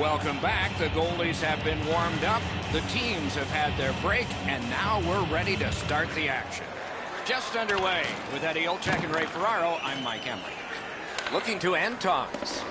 Welcome back. The goalies have been warmed up. The teams have had their break, and now we're ready to start the action. Just underway with Eddie Olczyk and Ray Ferraro. I'm Mike Emily. Looking to Antons.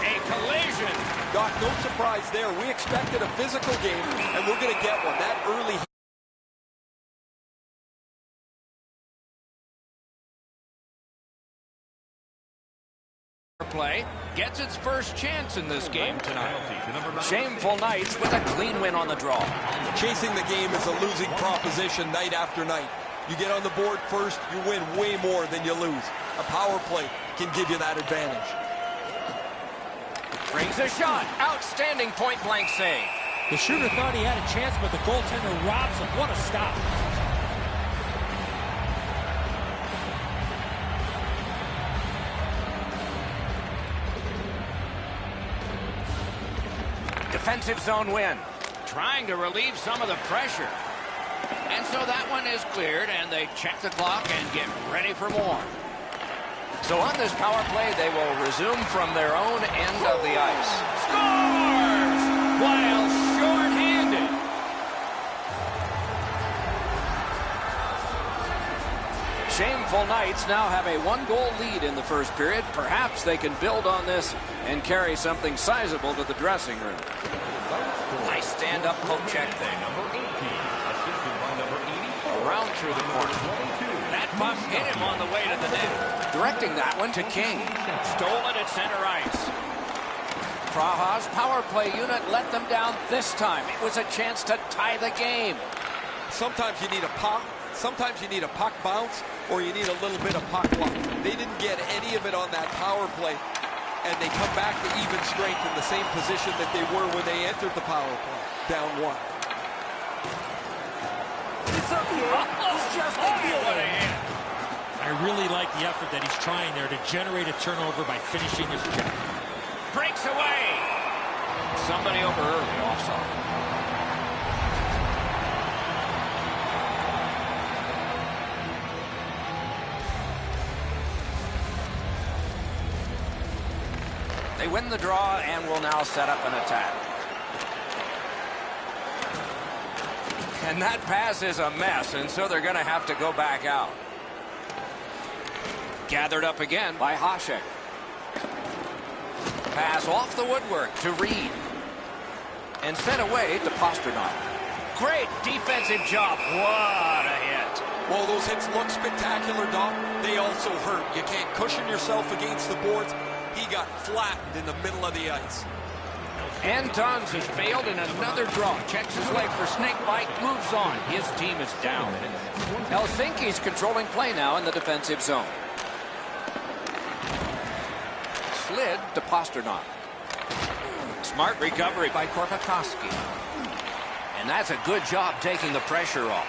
A collision. Doc, no surprise there. We expected a physical game, and we're going to get one. That early play gets its first chance in this game tonight. Shameful Knights with a clean win on the draw. Chasing the game is a losing proposition night after night. You get on the board first, you win way more than you lose. A power play can give you that advantage. Brings a shot. Outstanding point-blank save. The shooter thought he had a chance, but the goaltender robs him. What a stop. Defensive zone win. Trying to relieve some of the pressure. And so that one is cleared, and they check the clock and get ready for more. So on this power play, they will resume from their own end of the ice. Scores! While short-handed. Shameful Knights now have a one-goal lead in the first period. Perhaps they can build on this and carry something sizable to the dressing room. Nice stand-up poke check there. Around through the corner. That puck hit him on the way to the net. Directing that one to King. Stolen at center ice. Praha's power play unit let them down this time. It was a chance to tie the game. Sometimes you need a pop. Sometimes you need a puck bounce, or you need a little bit of puck luck. They didn't get any of it on that power play, and they come back to even strength in the same position that they were when they entered the power play, down one. It's up here. It's just a feeling. I really like the effort that he's trying there to generate a turnover by finishing his check. Breaks away. Somebody over early, offside. They win the draw and will now set up an attack. And that pass is a mess, and so they're going to have to go back out. Gathered up again by Hasek. Pass off the woodwork to Reed. And sent away to Pasternak. Great defensive job. What a hit. Well, those hits look spectacular, Doc. They also hurt. You can't cushion yourself against the boards. He got flattened in the middle of the ice. Antons has failed in another draw. Checks his leg for snake bite, moves on. His team is down. Helsinki's controlling play now in the defensive zone. Slid to Pasternak. Smart recovery by Korpikoski. And that's a good job taking the pressure off.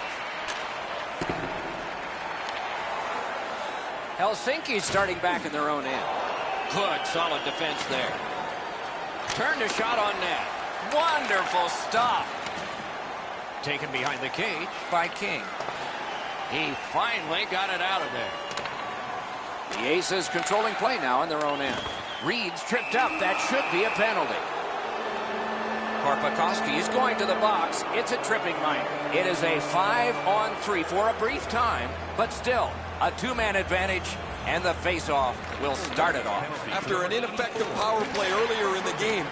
Helsinki's starting back in their own end. Good, solid defense there. Turned a shot on net. Wonderful stop. Taken behind the cage by King. He finally got it out of there. The Aces controlling play now in their own end. Reed's tripped up. That should be a penalty. Korpikoski is going to the box. It's a tripping minor. It is a 5-on-3 for a brief time, but still a two-man advantage. And the face-off will start it off. After an ineffective power play earlier in the game,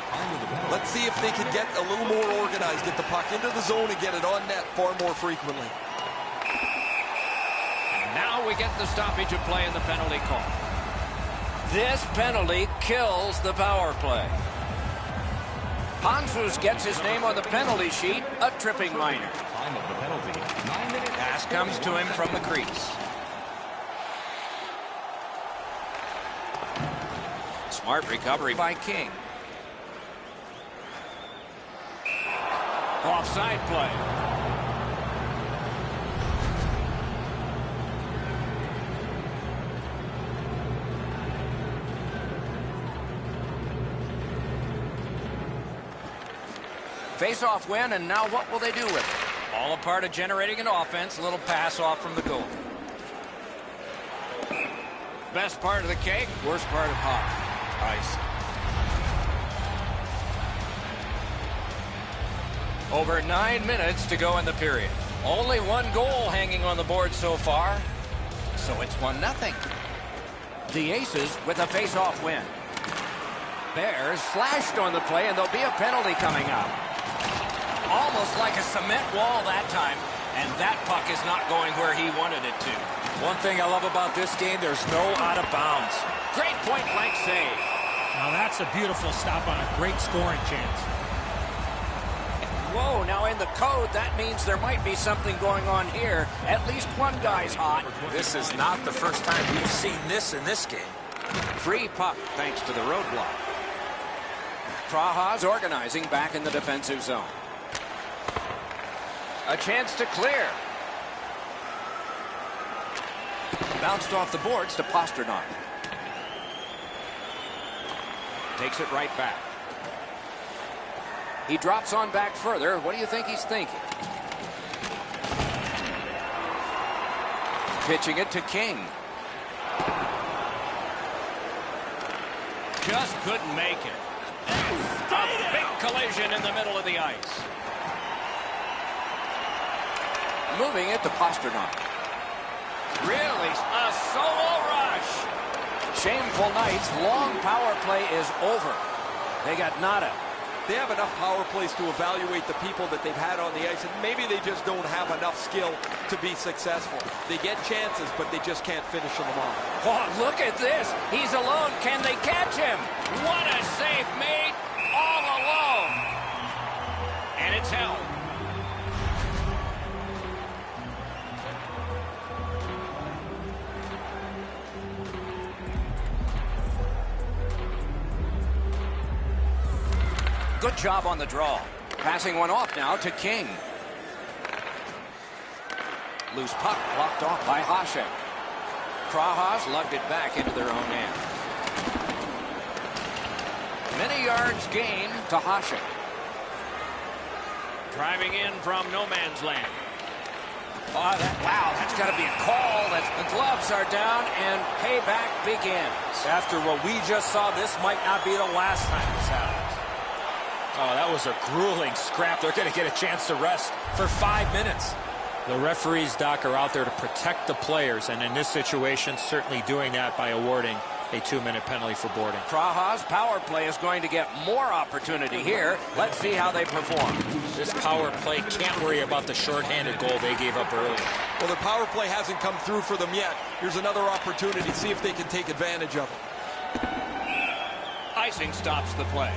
let's see if they can get a little more organized, get the puck into the zone and get it on net far more frequently. And now we get the stoppage of play in the penalty call. This penalty kills the power play. Ponsus gets his name on the penalty sheet, a tripping minor. Pass comes to him from the crease. Smart recovery by King. Offside play. Face-off win, and now what will they do with it? All a part of generating an offense. A little pass off from the goal. Best part of the cake, worst part of hockey. Ice. Over 9 minutes to go in the period. Only one goal hanging on the board so far. So it's 1-0. The Aces with a face-off win. Bears slashed on the play, and there'll be a penalty coming up. Almost like a cement wall that time. And that puck is not going where he wanted it to. One thing I love about this game, there's no out of bounds. Great point-blank save. Now that's a beautiful stop on a great scoring chance. Whoa, now in the code, that means there might be something going on here. At least one guy's hot. This is not the first time we've seen this in this game. Free puck, thanks to the roadblock. Praha's organizing back in the defensive zone. A chance to clear. Bounced off the boards to Pasternak. Takes it right back. He drops on back further. What do you think he's thinking? Pitching it to King. Just couldn't make it. A big collision in the middle of the ice. Moving it to Pasternak. Really, a solo rush. Shameful Knights. Long power play is over. They got nada. They have enough power plays to evaluate the people that they've had on the ice, and maybe they just don't have enough skill to be successful. They get chances, but they just can't finish them off. Oh, look at this. He's alone. Can they catch him? What a save made all alone. And it's held. Good job on the draw. Passing one off now to King. Loose puck blocked off by Hasek. Praha's lugged it back into their own end. Many yards gained to Hasek. Driving in from no man's land. Oh, wow, that's got to be a call. The gloves are down and payback begins. After what we just saw, this might not be the last time this happens. Oh, that was a grueling scrap. They're going to get a chance to rest for 5 minutes. The referees, Doc, are out there to protect the players, and in this situation, certainly doing that by awarding a 2-minute penalty for boarding. Praha's power play is going to get more opportunity here. Let's see how they perform. This power play can't worry about the shorthanded goal they gave up earlier. Well, their power play hasn't come through for them yet. Here's another opportunity. See if they can take advantage of it. Icing stops the play.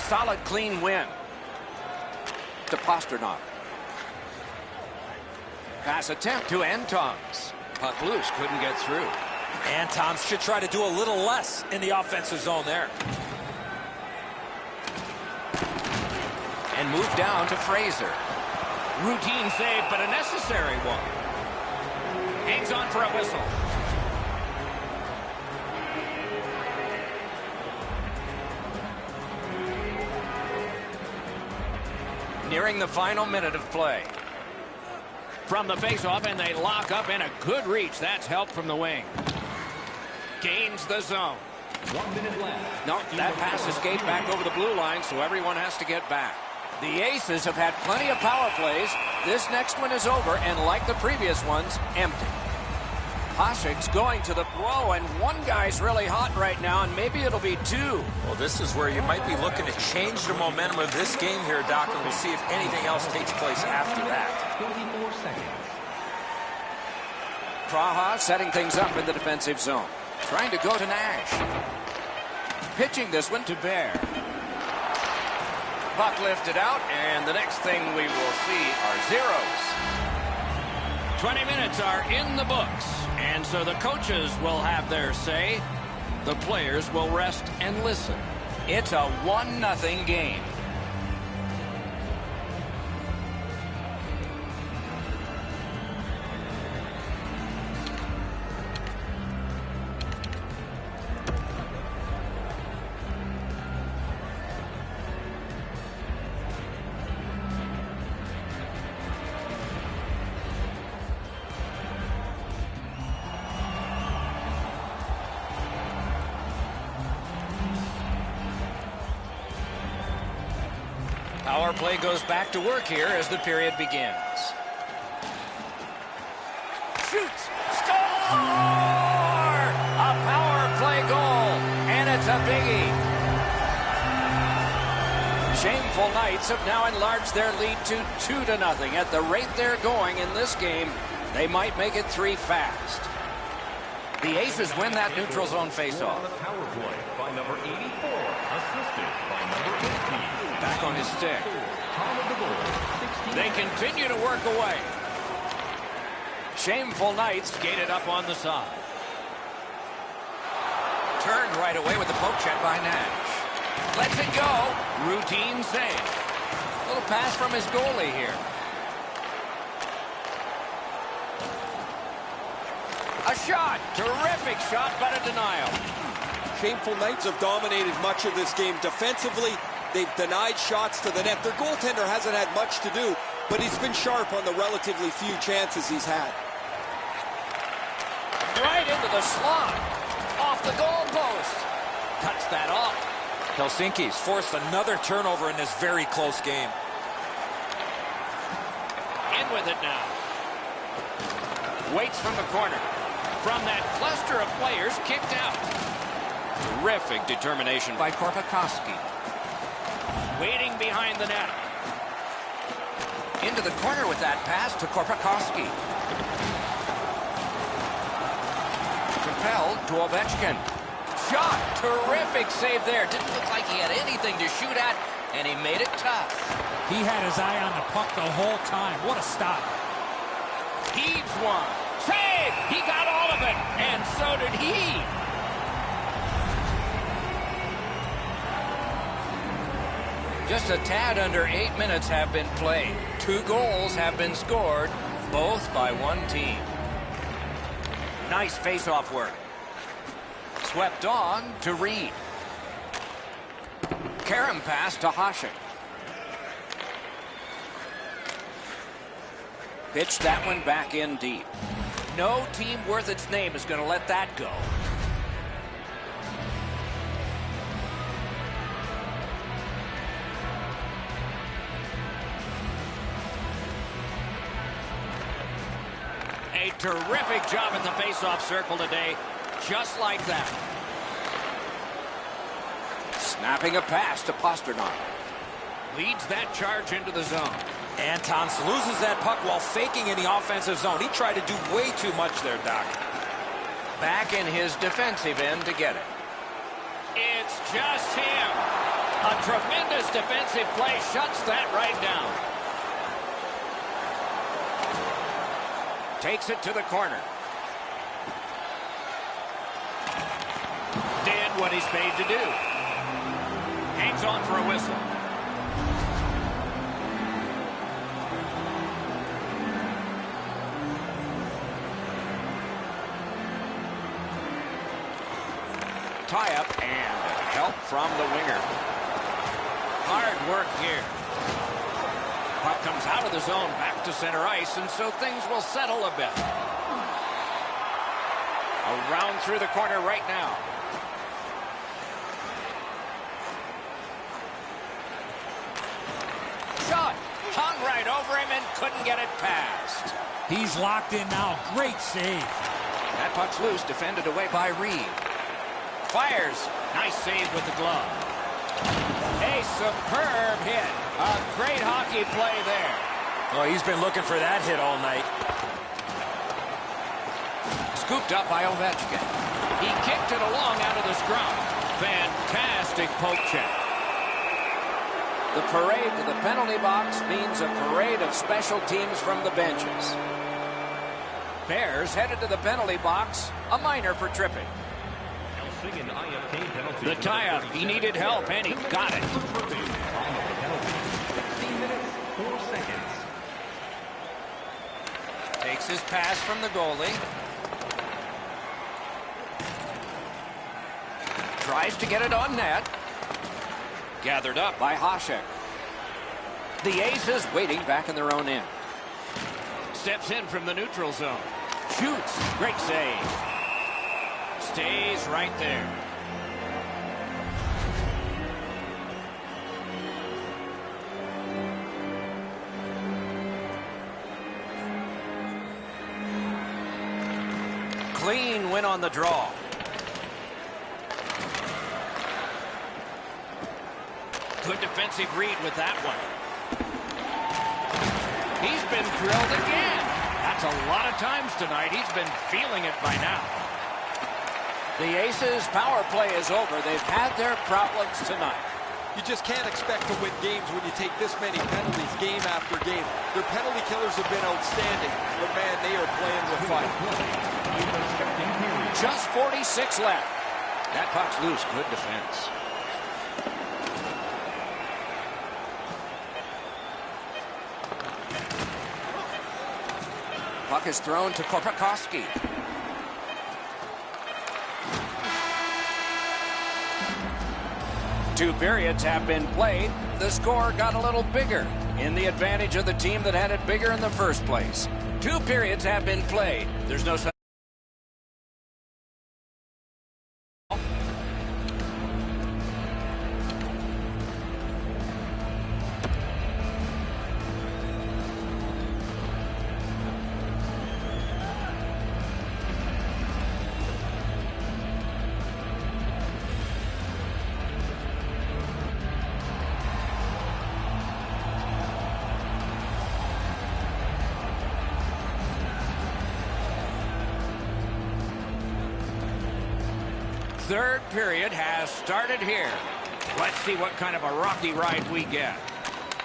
Solid, clean win to Pasternak. Pass attempt to Antons. Puck loose, couldn't get through. Antons should try to do a little less in the offensive zone there. And move down to Fraser. Routine save, but a necessary one. Hangs on for a whistle. Nearing the final minute of play. From the faceoff, and they lock up in a good reach. That's help from the wing. Gains the zone. 1 minute left. No, that pass escaped back over the blue line, so everyone has to get back. The Aces have had plenty of power plays. This next one is over, and like the previous ones, empty. Hasek's going to the whoa, and one guy's really hot right now, and maybe it'll be two. Well, this is where you might be looking to change the momentum of this game here, Doc, and we'll see if anything else takes place after that. 24 seconds. Praha setting things up in the defensive zone. Trying to go to Nash. Pitching this one to Bear. Puck lifted out, and the next thing we will see are zeros. 20 minutes are in the books, and so the coaches will have their say. The players will rest and listen. It's a 1-0 game. Power play goes back to work here as the period begins. Shoots! Score! A power play goal, and it's a biggie. Shameful Knights have now enlarged their lead to 2-0. At the rate they're going in this game, they might make it 3 fast. The Aces win that neutral zone faceoff. Power play by number 84, assisted by number 18. Back on his stick. Time of the goal, 16. They continue to work away. Shameful Knights gated up on the side. Turned right away with the poke check by Nash. Lets it go. Routine save. Little pass from his goalie here. A shot. Terrific shot, but a denial. Shameful Knights have dominated much of this game. Defensively, they've denied shots to the net. Their goaltender hasn't had much to do, but he's been sharp on the relatively few chances he's had. Right into the slot. Off the goal post. Cuts that off. Helsinki's forced another turnover in this very close game. In with it now. Waits from the corner. From that cluster of players kicked out. Terrific determination by Korpikoski. Waiting behind the net. Into the corner with that pass to Korpikoski. Compelled to Ovechkin. Shot. Terrific save there. Didn't look like he had anything to shoot at, and he made it tough. He had his eye on the puck the whole time. What a stop. Heaves one. Save! He got all of it, and so did he. Just a tad under 8 minutes have been played. 2 goals have been scored, both by one team. Nice face-off work. Swept on to Reed. Karam pass to Hasek. Pitched that one back in deep. No team worth its name is going to let that go. A terrific job at the face-off circle today, just like that. Snapping a pass to Pasternak. Leads that charge into the zone. Antons loses that puck while faking in the offensive zone. He tried to do way too much there, Doc. Back in his defensive end to get it. It's just him. A tremendous defensive play shuts that right down. Takes it to the corner. Did what he's paid to do. Hangs on for a whistle. Tie-up and help from the winger. Hard work here. Puck comes out of the zone back to center ice, and so things will settle a bit. Around through the corner right now. Shot. Hung right over him and couldn't get it past. He's locked in now. Great save. That puck's loose, defended away by Reed. Fires. Nice save with the glove. A superb hit. A great hockey play there. Oh, he's been looking for that hit all night. Scooped up by Ovechkin. He kicked it along out of the scrum. Fantastic poke check. The parade to the penalty box means a parade of special teams from the benches. Bears headed to the penalty box, a minor for tripping. The tie-up, he needed help, and he got it. 15 minutes, 4 seconds. Takes his pass from the goalie. Tries to get it on net. Gathered up by Hasek. The Aces waiting back in their own end. Steps in from the neutral zone. Shoots. Great save. Stays right there. clean win on the draw. Good defensive read with that one. He's been drilled again. That's a lot of times tonight. He's been feeling it by now. The Aces' power play is over. They've had their problems tonight. You just can't expect to win games when you take this many penalties game after game. Their penalty killers have been outstanding, but man, they are playing with fire. Just 46 left. That puck's loose. Good defense. Puck is thrown to Korpikoski. Two periods have been played. The score got a little bigger in the advantage of the team that had it bigger in the first place. Two periods have been played. There's no such. Third period has started here. Let's see what kind of a rocky ride we get.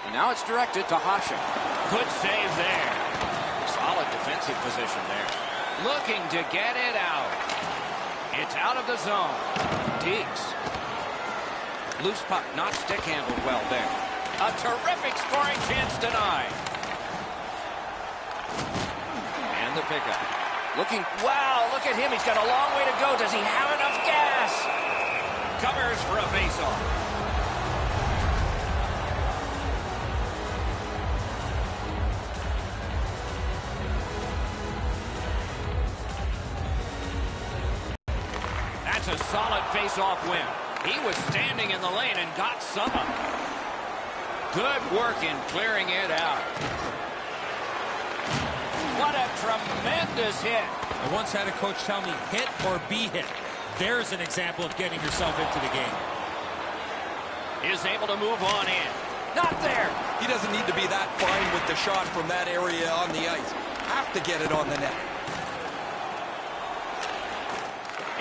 And now it's directed to Hasek. Good save there. Solid defensive position there. Looking to get it out. It's out of the zone. Deeks. Loose puck, not stick handled well there. A terrific scoring chance denied. And the pickup. Looking, wow, look at him. He's got a long way to go. Does he have enough gas? Covers for a face-off. That's a solid face-off win. He was standing in the lane and got some of it. Good work in clearing it out. What a tremendous hit. I once had a coach tell me, hit or be hit. There's an example of getting yourself into the game. Is able to move on in. Not there. He doesn't need to be that fine with the shot from that area on the ice. Have to get it on the net.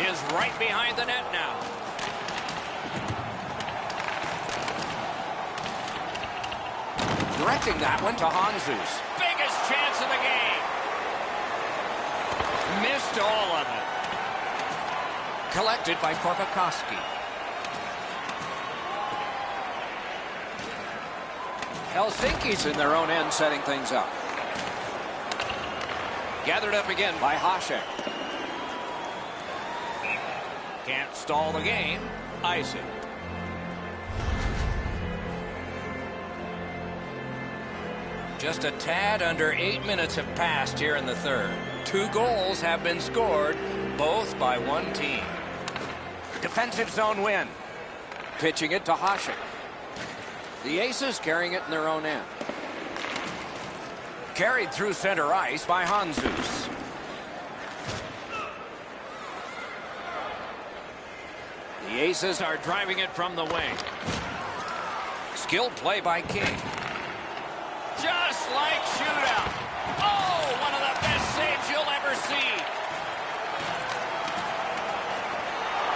Is right behind the net now. Directing that one to Jesus. Biggest chance of the game. Missed all of it. Collected by Korpikoski. Helsinki's in their own end setting things up. Gathered up again by Hasek. Can't stall the game. Ice it. Just a tad under 8 minutes have passed here in the third. 2 goals have been scored, both by one team. Defensive zone win. Pitching it to Hasek. The Aces carrying it in their own end. Carried through center ice by Jesus. The Aces are driving it from the wing. Skilled play by King. Just like shootout. Oh, one of the best saves you'll ever see.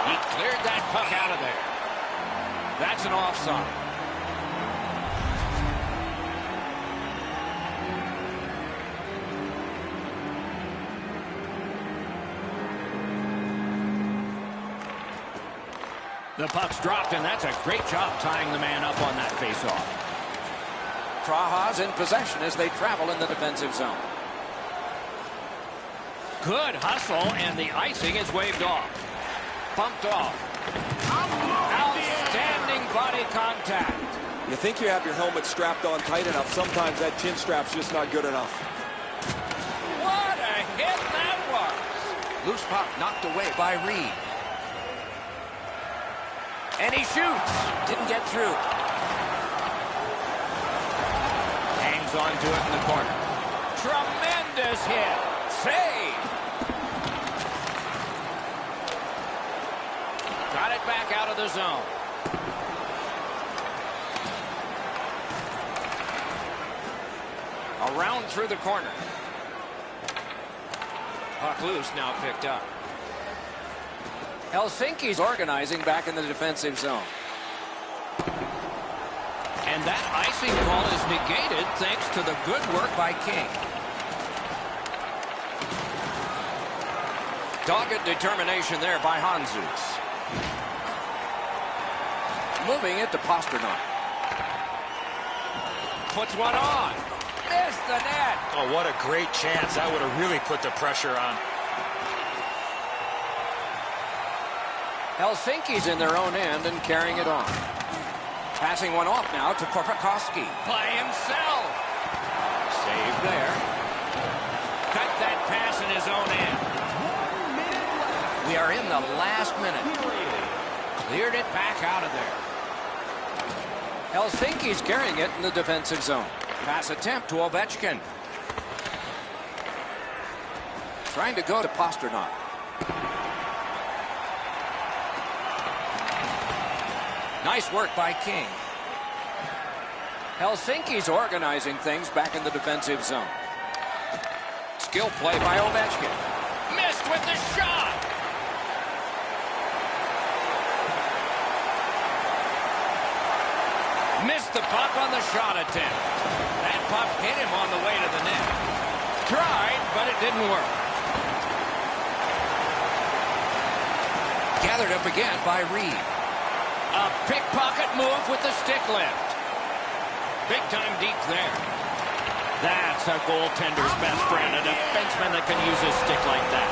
He cleared that puck out of there. That's an offside. The puck's dropped, and that's a great job tying the man up on that faceoff. Praha's in possession as they travel in the defensive zone. Good hustle, and the icing is waved off. Bumped off. Outstanding body contact. You think you have your helmet strapped on tight enough. Sometimes that chin strap's just not good enough. What a hit that was. Loose puck knocked away by Reed. And he shoots. Didn't get through. Hangs on to it in the corner. Tremendous hit. Save. back out of the zone. Around through the corner. Puck loose, now picked up. Helsinki's organizing back in the defensive zone. And that icing call is negated thanks to the good work by King. Dogged determination there by Hanzus. Moving it to Pasternak. Puts one on. Missed the net. Oh, what a great chance. That would have really put the pressure on. Helsinki's in their own end and carrying it on. Passing one off now to Korpikoski. By himself. Save there. Cut that pass in his own end. We are in the last minute. Cleared it back out of there. Helsinki's carrying it in the defensive zone. Pass attempt to Ovechkin. Trying to go to Pasternak. Nice work by King. Helsinki's organizing things back in the defensive zone. Skill play by Ovechkin. Missed with the shot. Missed the puck on the shot attempt. That puck hit him on the way to the net. Tried, but it didn't work. Gathered up again by Reed. A pickpocket move with the stick lift. Big time deep there. That's a goaltender's best friend, a defenseman that can use his stick like that.